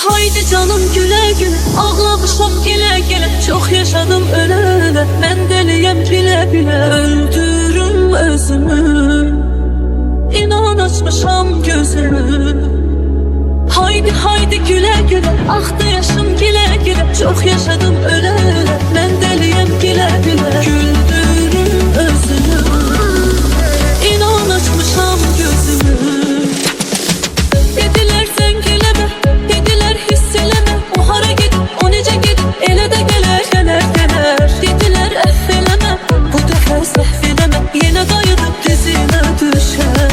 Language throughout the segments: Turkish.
Haydi canım güle güle, ağlamışam gele gele. Çok yaşadım öle öle, ben deliyem bile bile. Öldürürüm özümü, inan açmışam gözümü. Haydi haydi güle güle, aktı yaşım gile gile. Çok yaşadım öle öle, ben deliyem bile bile. Güldürürüm özümü, inan açmışam gözümü. Dediler sen geleme, dediler hisseleme. O hara git, o nece git, ele de geler geler geler. Dediler effeleme, bu defa sehveleme. Yine dayılıp dizine düşer.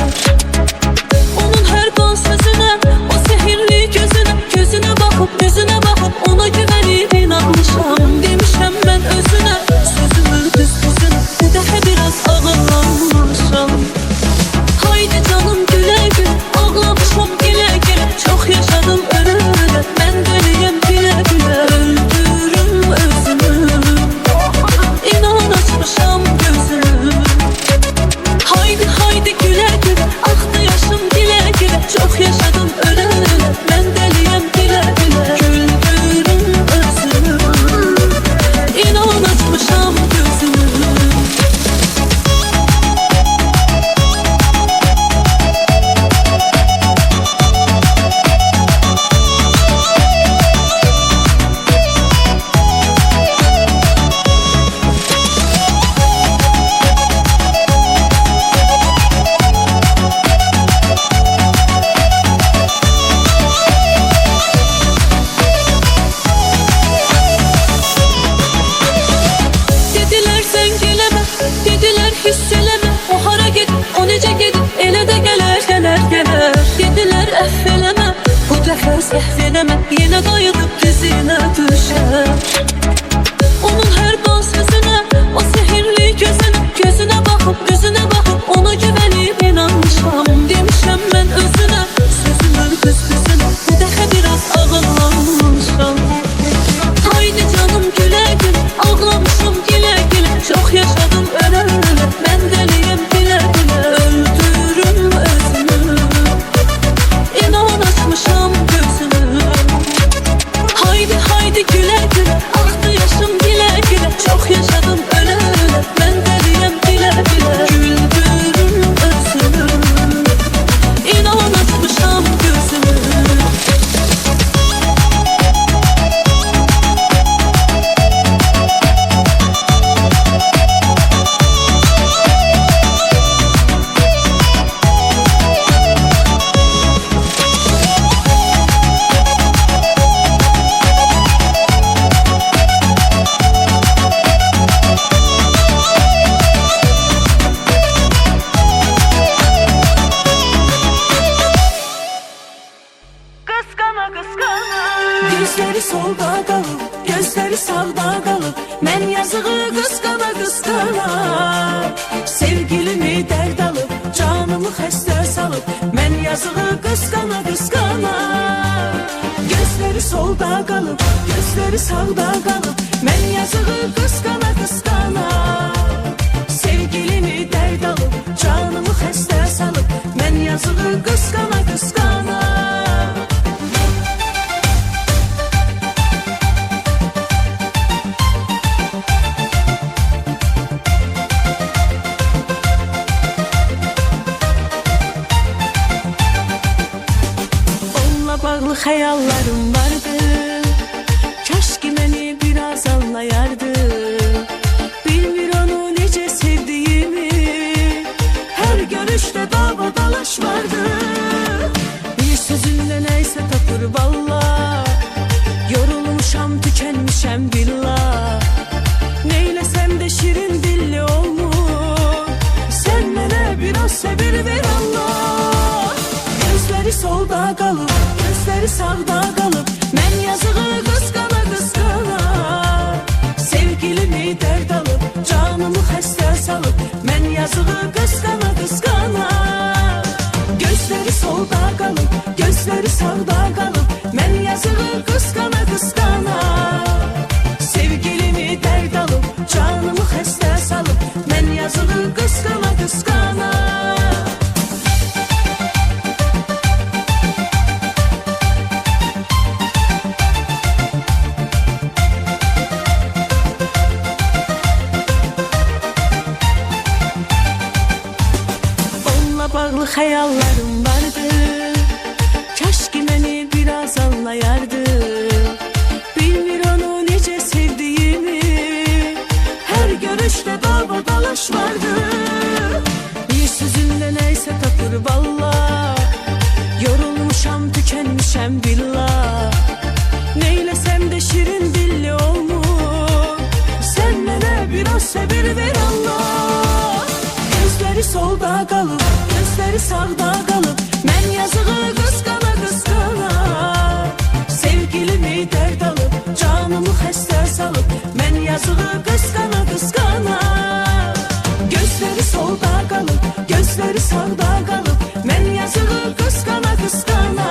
Onun her don sözüne, o sehirli gözüne. Gözüne bakıp, yüzüne bakıp ona güvenip inanmışam. Demişem ben özüne, sözümü düz düzüne. Bu defa biraz ağırlanmışam. Haydi canım güle güle, ağlamışam gele gele. Çok yaşadım öle öle, ben deliyim bile bile. Öldürürüm özümü, inan açmışam gözümü. Haydi haydi güle güle, aktı yaşım gile gile. Çok yaşadım öle öle, ben deliyim bile bile. Güldürürüm özümü, inan açmışam gözümü. Dediler sen geleme, dediler hisseleme. O hara git, o nece git, ele de geler geler geler. Dediler effeleme, bu defa sehveleme. Yine dayılıp dizine düşer. Onun her don sözüne, o sehirli gözüne. Gözüne bakıp, yüzüne bakıp ona güvenip inanmışam. Demişem ben özüne, sözümü düz düzüne. Bu defa biraz ağırlanmışam. Haydi canım güle güle, ağlamışım gile gile. Çok yaşadım öle öle, ben deliyim bile bile. Öldürürüm özümü, inan açmışam gözümü. Haydi haydi güle güle, aktı yaşım gile gile. Çok yaşadım öle öle, ben deliyim bile bile. Güldürürüm özümü, inan açmışam gözümü. Kıskana kıskana, Gözleri solda kalıp, gözleri sağda kalıp. Men yazığı kıskana kıskana. Sevgilimi dert alıp, canımı xəstə salıp. Men yazığı kıskana kıskana. Gözleri solda kalıp, gözleri sağda kalıp. Men yazığı kıskana kıskana. Sevgilimi dert alıp, canımı xəstə salıp. Men yazığı kıskana kıskana. Bağlı xəyallarım vardı. Kaş ki məni biraz anlayardı. Bilmir onu necə sevdiyimi. Hər görüşdə dava dalaş vardı. Bir sözünlə nəysə tapır valla. Yorulmuşam, tükənmişəm billah. Neyləsəm də şirin dilli olmur. Sən mənə biraz səbir ver Allah. Gözləri solda qalıb, gözləri sağda qalıb. Mən yazığı qısqana qısqana. Sevgilimi dərd alıb, canımı xəstə salıb. Mən yazığı qısqana qısqana. Gözləri solda qalıb, gözləri sağda qalıb. Mən yazığı qısqana qısqana. Sevgilimi dərd alıb, canımı xəstə salıb. Mən yazığı qısqana qısqana. vermişəm billah. Neyləsəm də şirin dilli olmur. Sən mənə biraz səbir ver Allah. Gözləri solda qalıb, gözləri sağda qalıb. Mən yazığı qısqana qısqana. Sevgilimi dərd alıb, canımı xəstə salıb. Mən yazığı qısqana qısqana. Gözləri solda qalıb, gözləri sağda qalıb. Mən yazığı qısqana qısqana.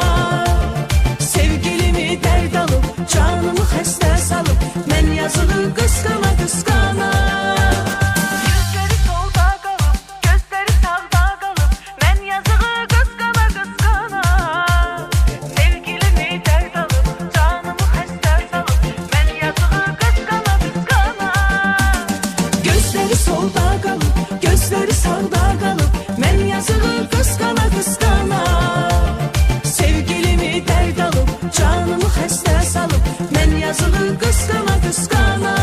Sevgilimi dərd alıb, canımı xəstə salıb. Mən yazığı qısqana qısqana. Gözləri solda qalıb, gözləri sağda qalıb. Mən yazığı qısqana qısqana. Sevgilimi dərd alıb, canımı xəstə salıb. Mən yazığı qısqana qısqana. Gözləri solda qalıb, gözləri sağda qalıb. Mən yazığı qısqana qısqana. Sevgilimi dərd alıb, canımı xəstə salıb. Mən yazığı qısqana qısqana.